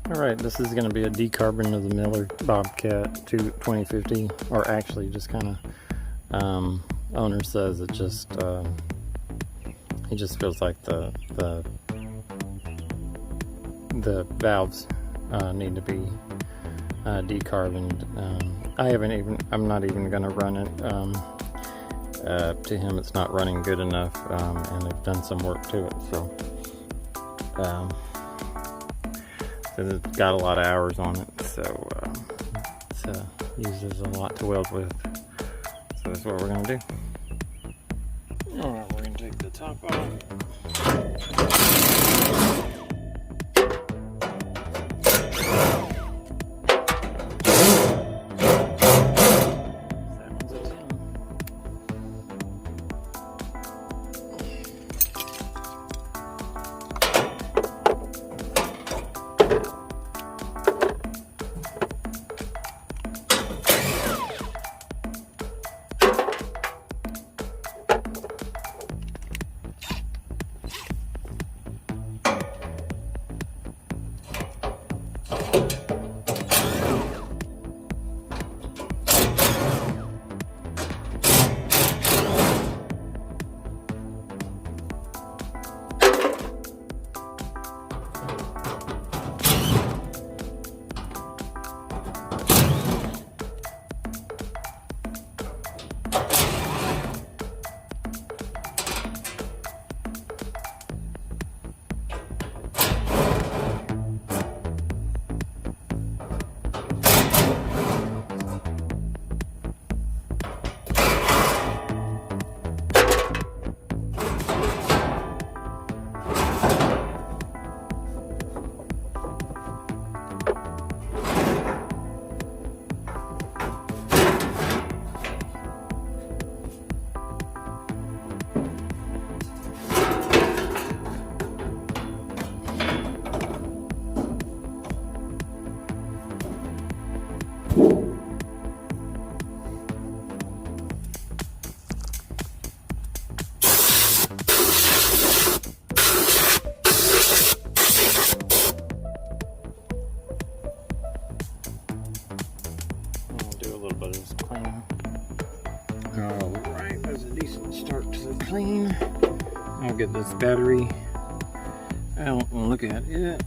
Alright, this is going to be a decarbon of the Miller Bobcat 2050, or actually just kind of, owner says it just, he just feels like the valves need to be decarboned. I'm not even going to run it. To him it's not running good enough, and they've done some work to it, so it's got a lot of hours on it, so it uses a lot to weld with. So that's what we're going to do. Alright, we're going to take the top off. Alright, that's a decent start to the clean. I'll get this battery out and look at it.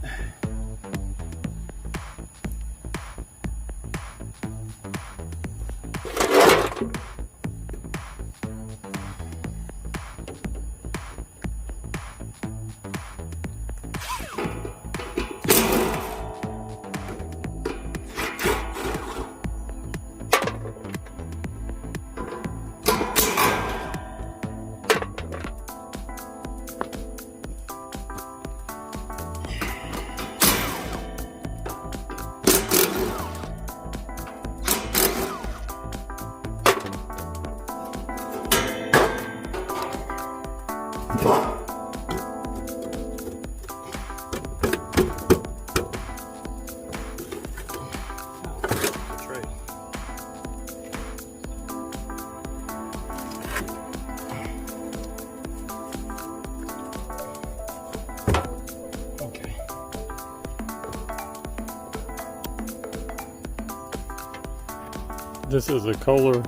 This is a Kohler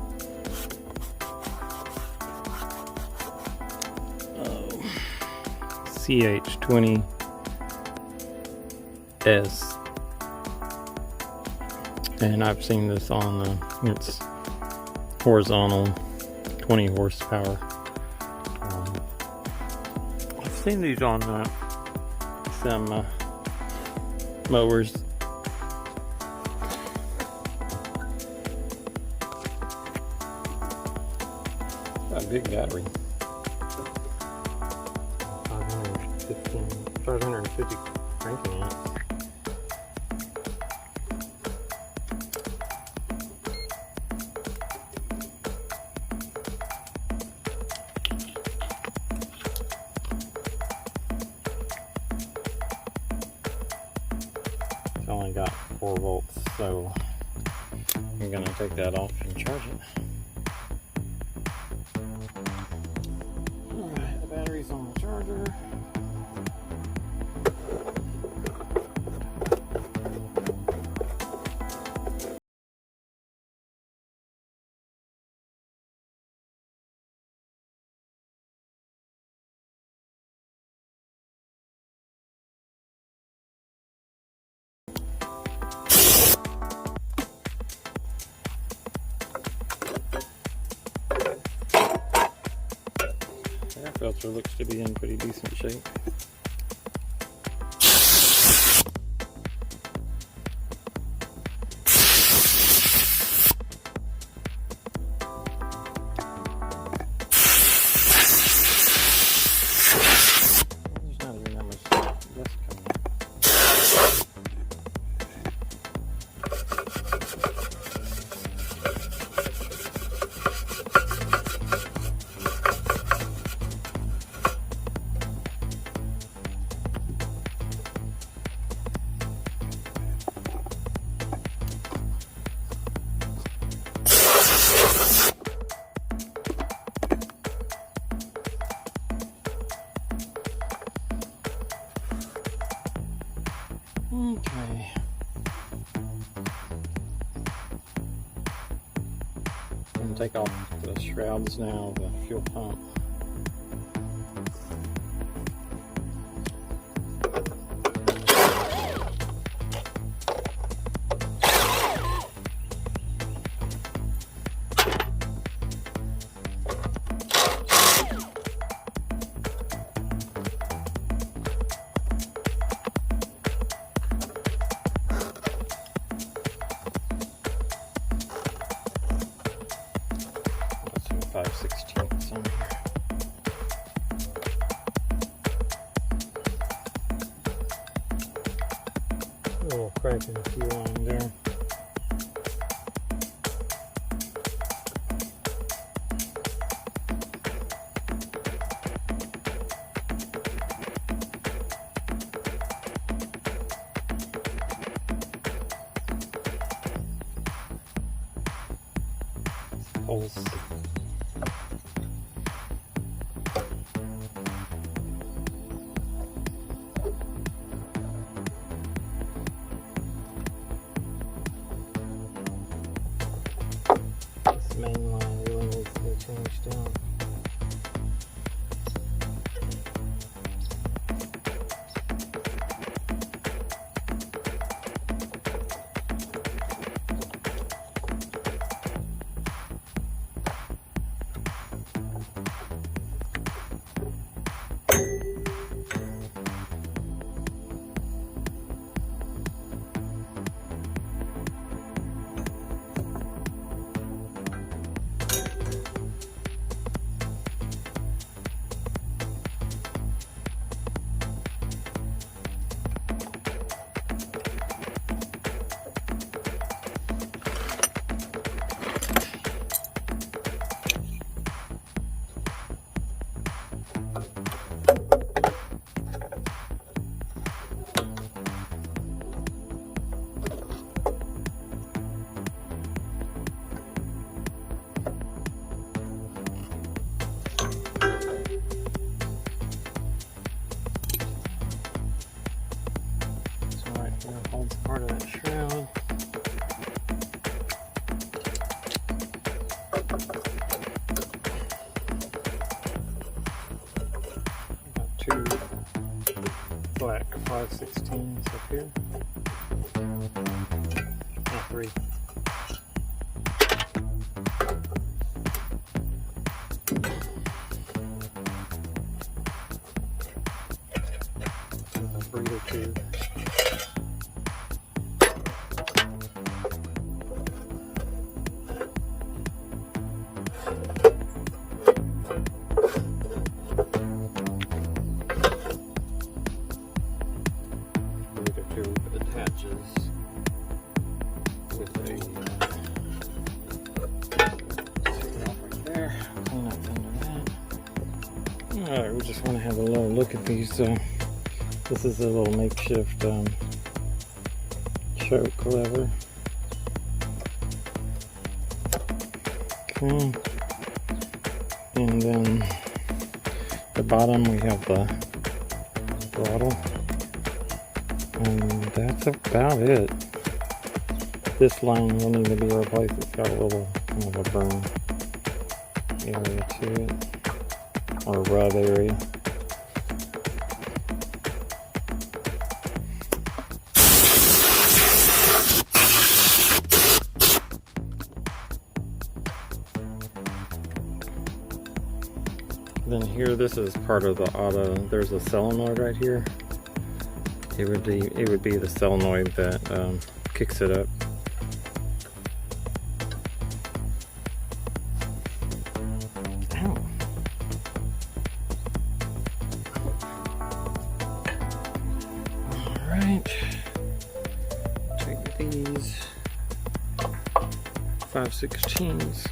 ch20 S, and I've seen this on it's horizontal, 20 horsepower. I've seen these on some mowers. A big battery. 550 cranking amps. It's only got 4 volts, so I'm going to take that off and charge it. Alright, the battery's on the charger. filter looks to be in pretty decent shape. Okay. I'm going to take off the shrouds now, the fuel pump. Some 5/16 on here. A little crack in the fuel line there. Holes. This main line really needs to be changed out. Holds part of that shroud. Got two black 5/16s up here. Oh, three. A breather tube. Attaches with a right there. Clean up under that. Alright, we just want to have a little look at these. This is a little makeshift choke lever. Okay. And then the bottom we have the throttle. And that's about it. This line will need to be replaced. It's got a little kind of a burn area to it, or a rub area. Then here, this is part of the auto. There's a solenoid right here. It would be the solenoid that kicks it up. Ow. All right. Take these 5/16s.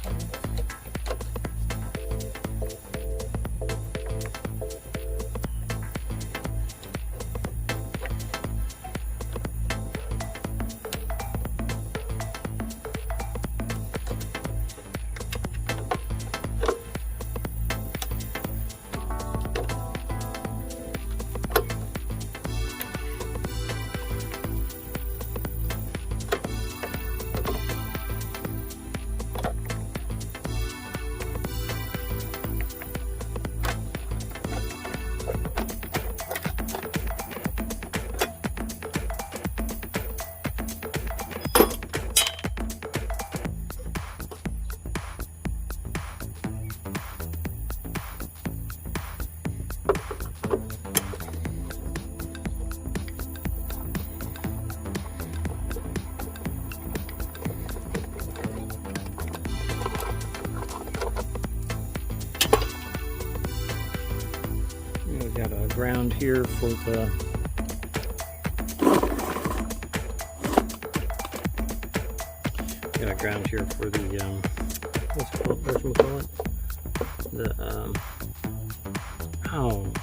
Got a ground here for the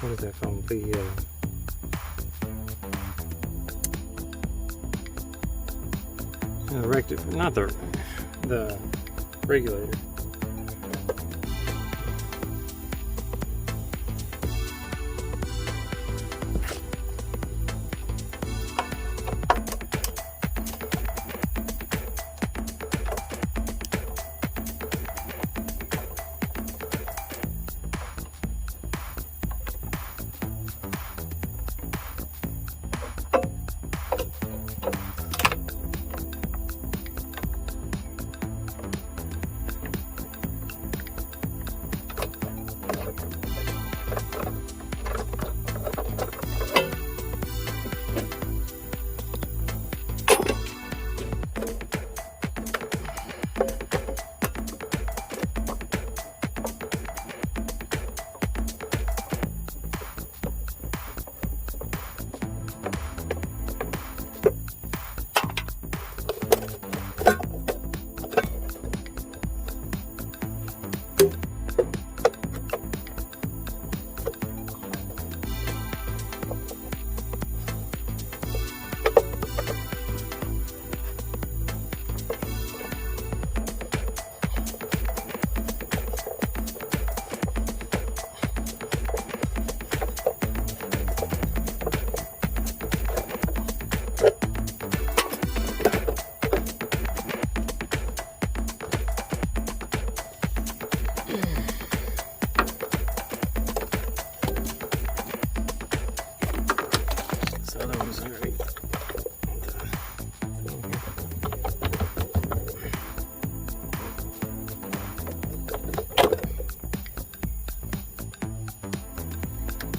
what is that called? The rectifier, not the regulator.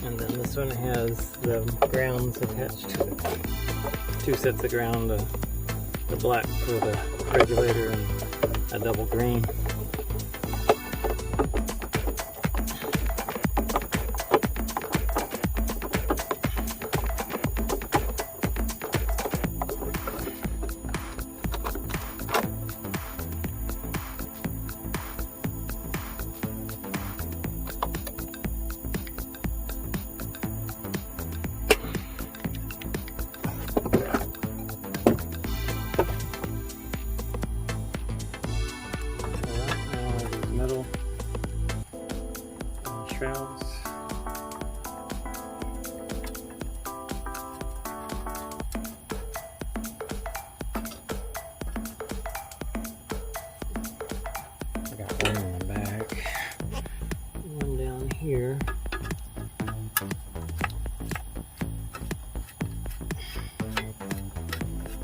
And then this one has the grounds attached to it. 2 sets of ground, the black for the regulator and a double green. Shrouds. I got one in the back, one down here.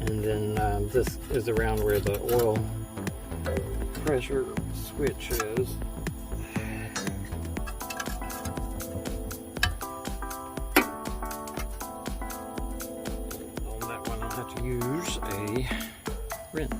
And then this is around where the oil pressure switch is. a wrench.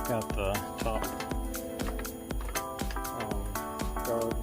Got the top guard.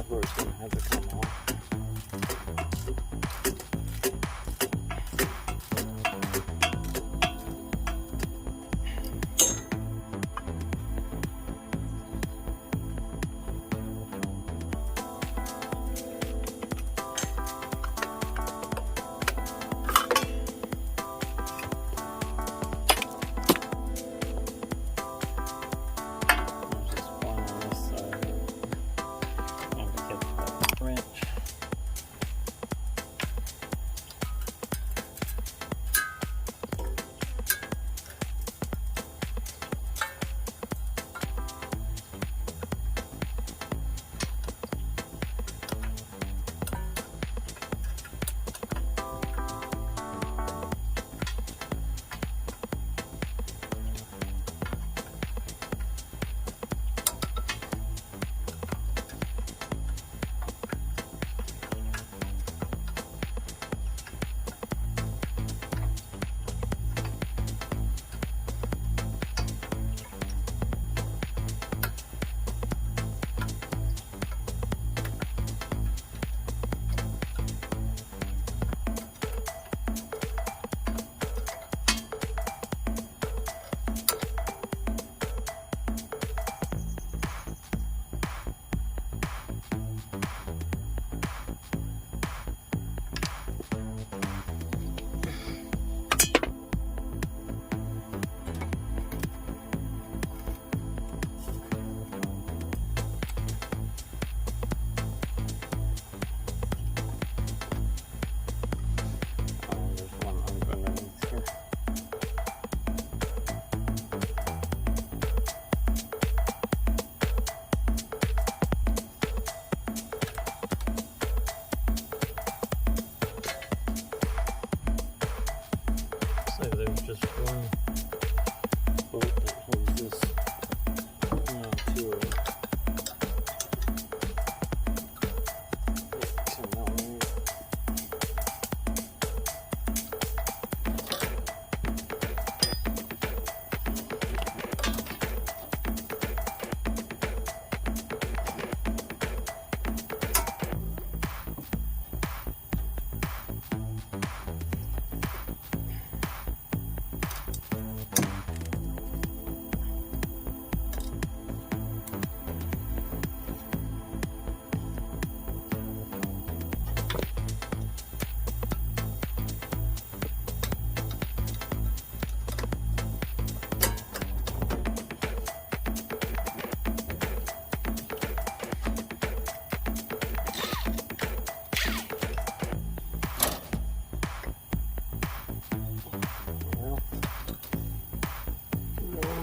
Where it's going to have to come off. There's just one on this side. And to catch that wrench. just one bolt that holds this to it.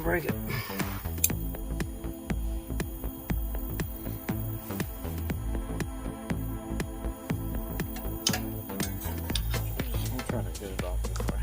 Break it. I'm trying to get it off this way.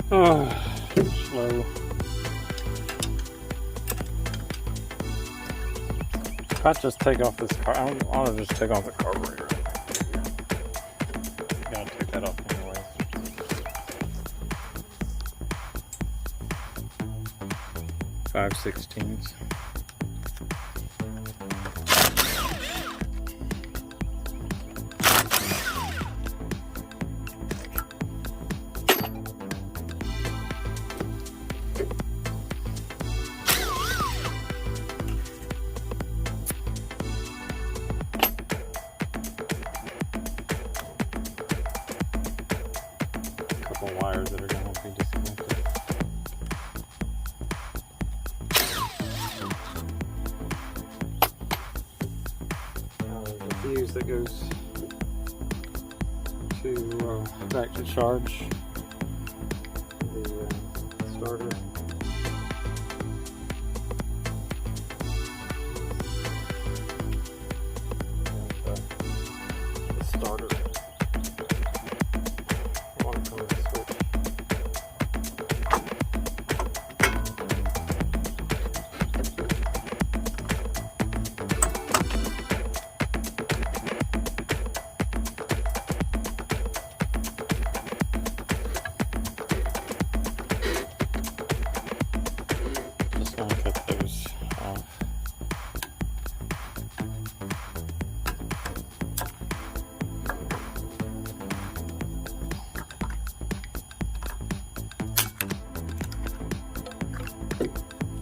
Oh, slow. If I just take off this car, I'll just take off the carburetor. Gotta take that off anyway. 5/16. Couple wires that are going to be disconnected. There's a fuse that goes to back to charge the starter. And the starter.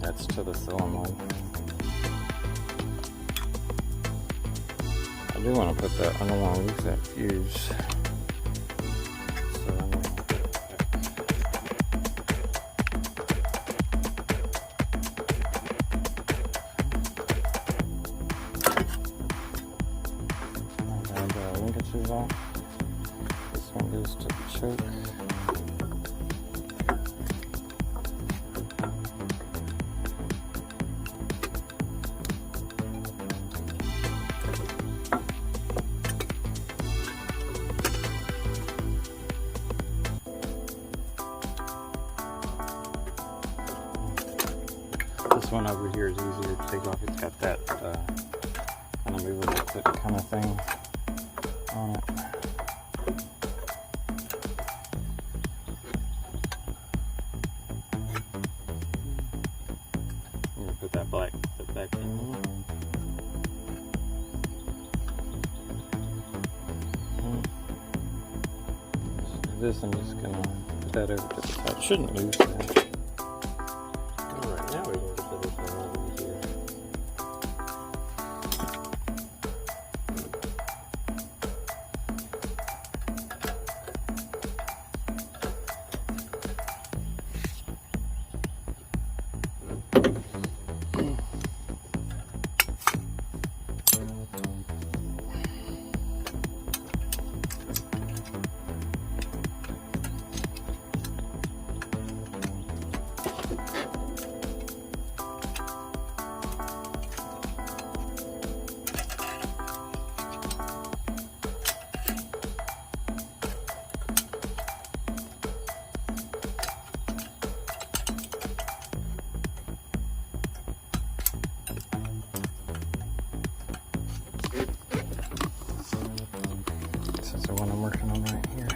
That's to the solenoid. I do want to put that, I don't want to lose that fuse. So I'm going to put that. The linkages off. This one goes to the choke. This one over here is easier to take off. It's got that kind of movable clip kind of thing on it. I'm going to put that black clip back in there. So this, I'm just going to put that over to the side. Shouldn't lose that. Alright, now we're going to put this one over here. This is the one I'm working on right here.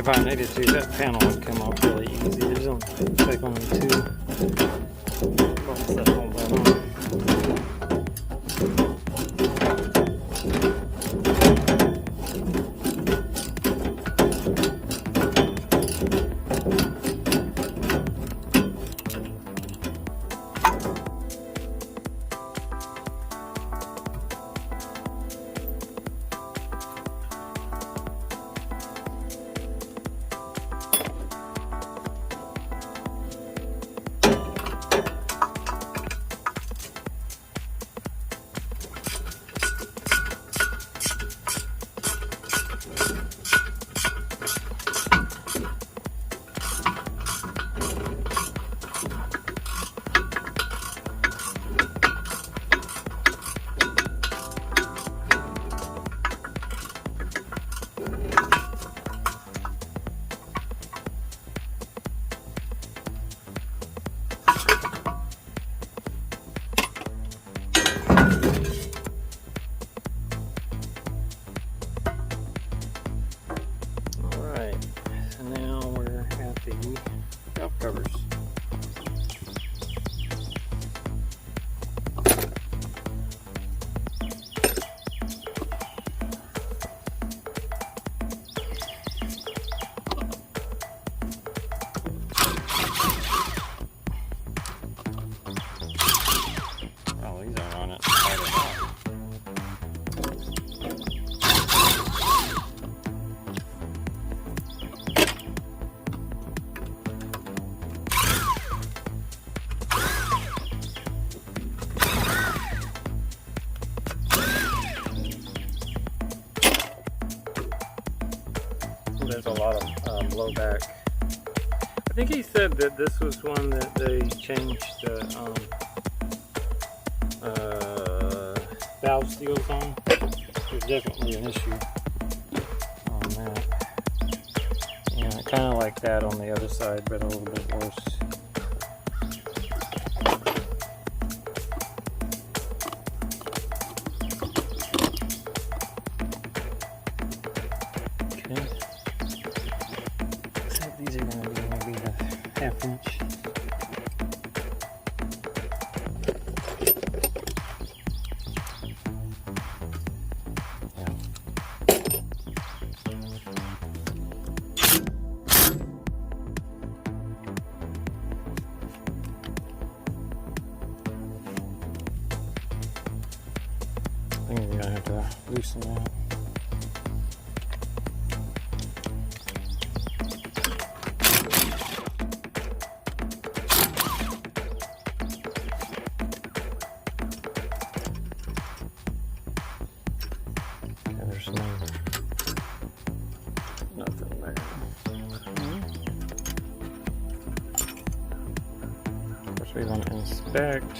if I needed to, that panel would come off really easy. There's only two bolts that hold that on. Valve covers. Oh, these aren't on it. There's a lot of blowback. I think he said that this was one that they changed the valve seals on. There's definitely an issue on that. Yeah, kind of like that on the other side, but a little bit worse. These are going to be maybe a ½ inch. Yeah. I think we're going to have to loosen that. There's nothing there. Of course, we want to inspect.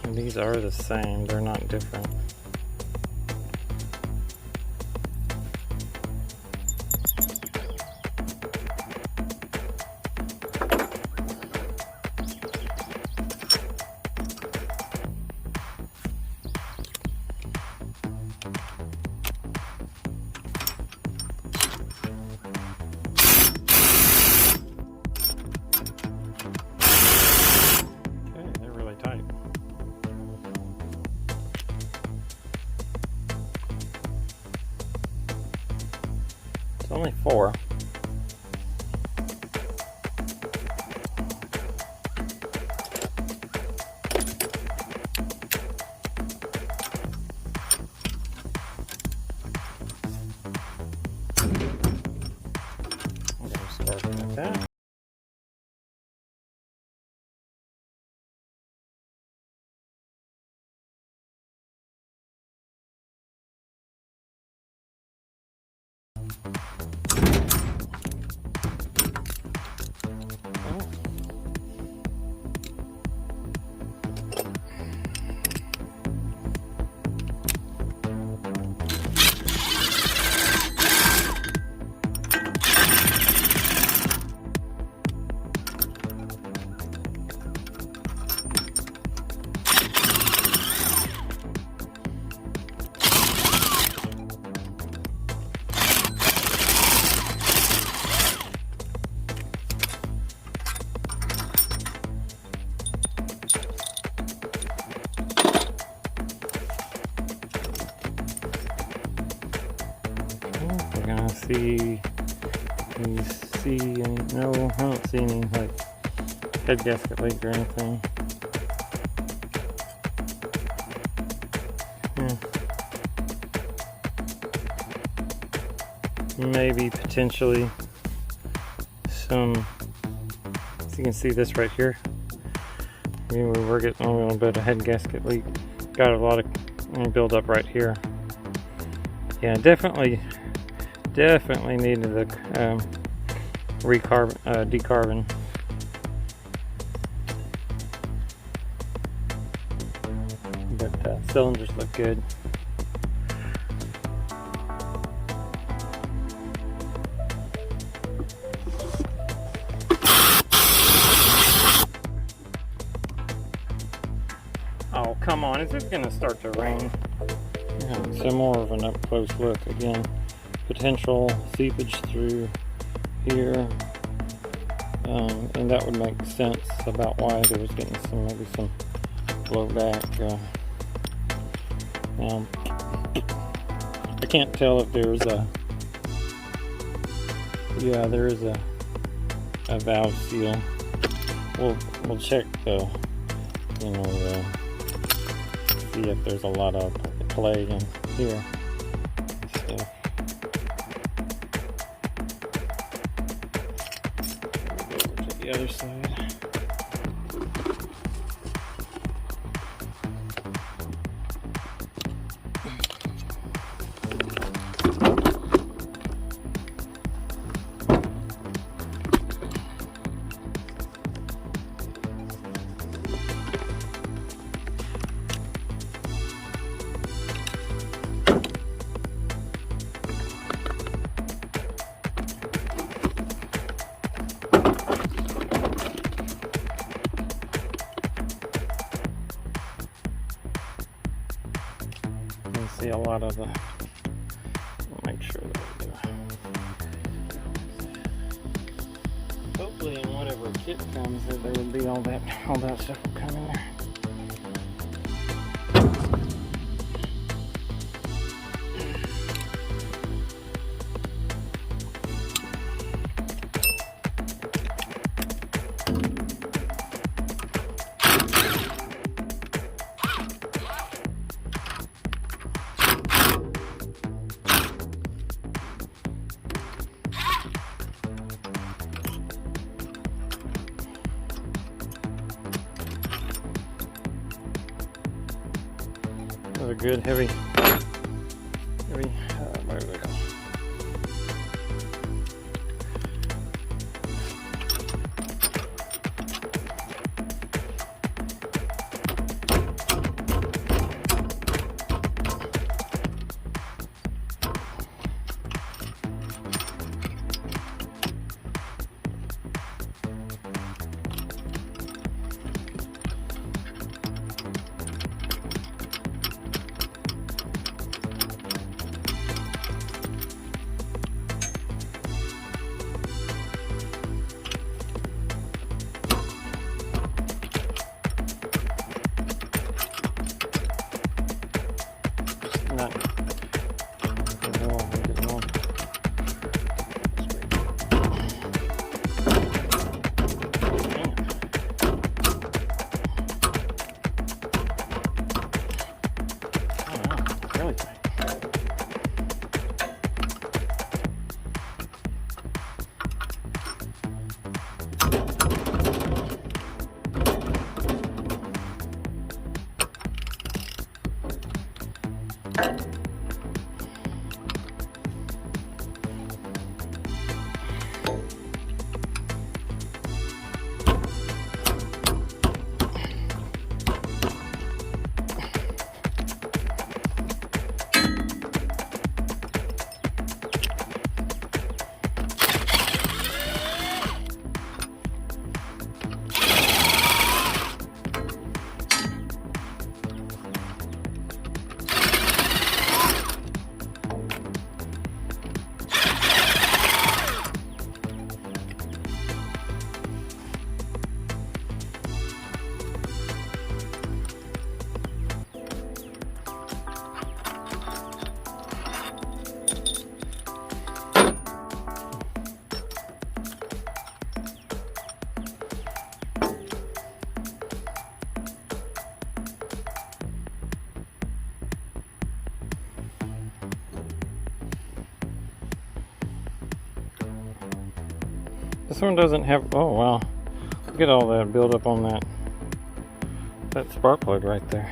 And these are the same, they're not different. It's only 4. I'm going to start with that. see. Can you see any? No, I don't see any like head gasket leak or anything. Maybe potentially some. So you can see this right here. We're getting a little bit of head gasket leak. Got a lot of build up right here. Yeah, definitely needed the decarbon. But cylinders look good. Oh, come on, is it gonna start to rain? Yeah, so more of an up close look again. Potential seepage through here, and that would make sense about why there was getting maybe some blowback. I can't tell if there's there is a valve seal. We'll check though, see if there's a lot of play in here. So, the other side. See a lot of the. Make sure that we do. Hopefully, in whatever kit comes, that there would be all that stuff will come in there. A good heavy, what do they call it? This one doesn't have, oh wow. Look at all that buildup on that spark plug right there.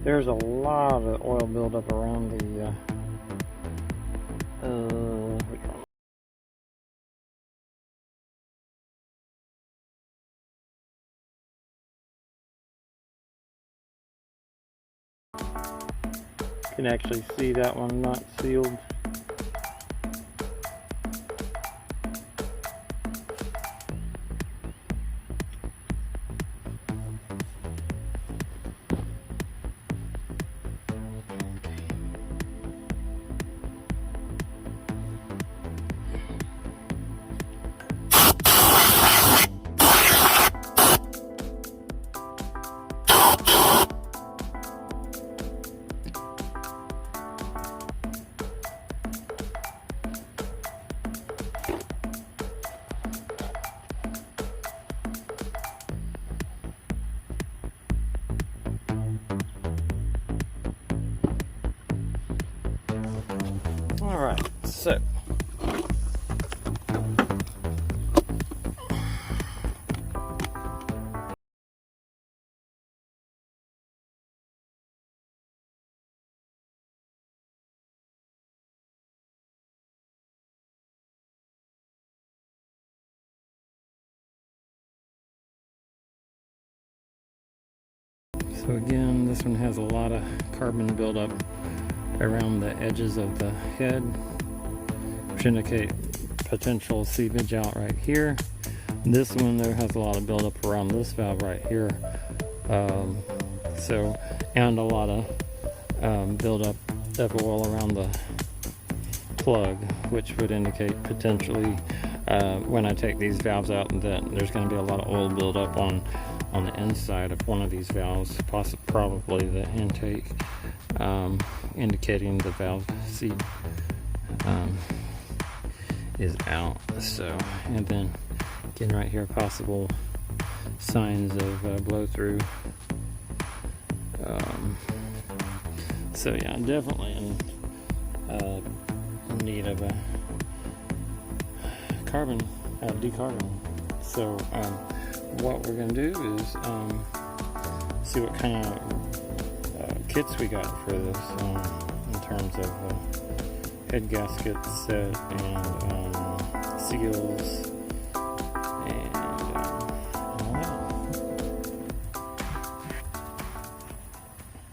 There's a lot of oil buildup around the which one? You can actually see that one not sealed. All right, so again, this one has a lot of carbon buildup around the edges of the head, which indicate potential seepage out right here. This one there has a lot of buildup around this valve right here, and a lot of buildup of oil around the plug, which would indicate potentially when I take these valves out that there's going to be a lot of oil buildup on the inside of one of these valves, probably the intake, indicating the valve seat is out. So, and then again right here, possible signs of blow through. So yeah, definitely in need of a decarbon. So what we're going to do is see what kind of kits we got for this in terms of head gasket set and seals,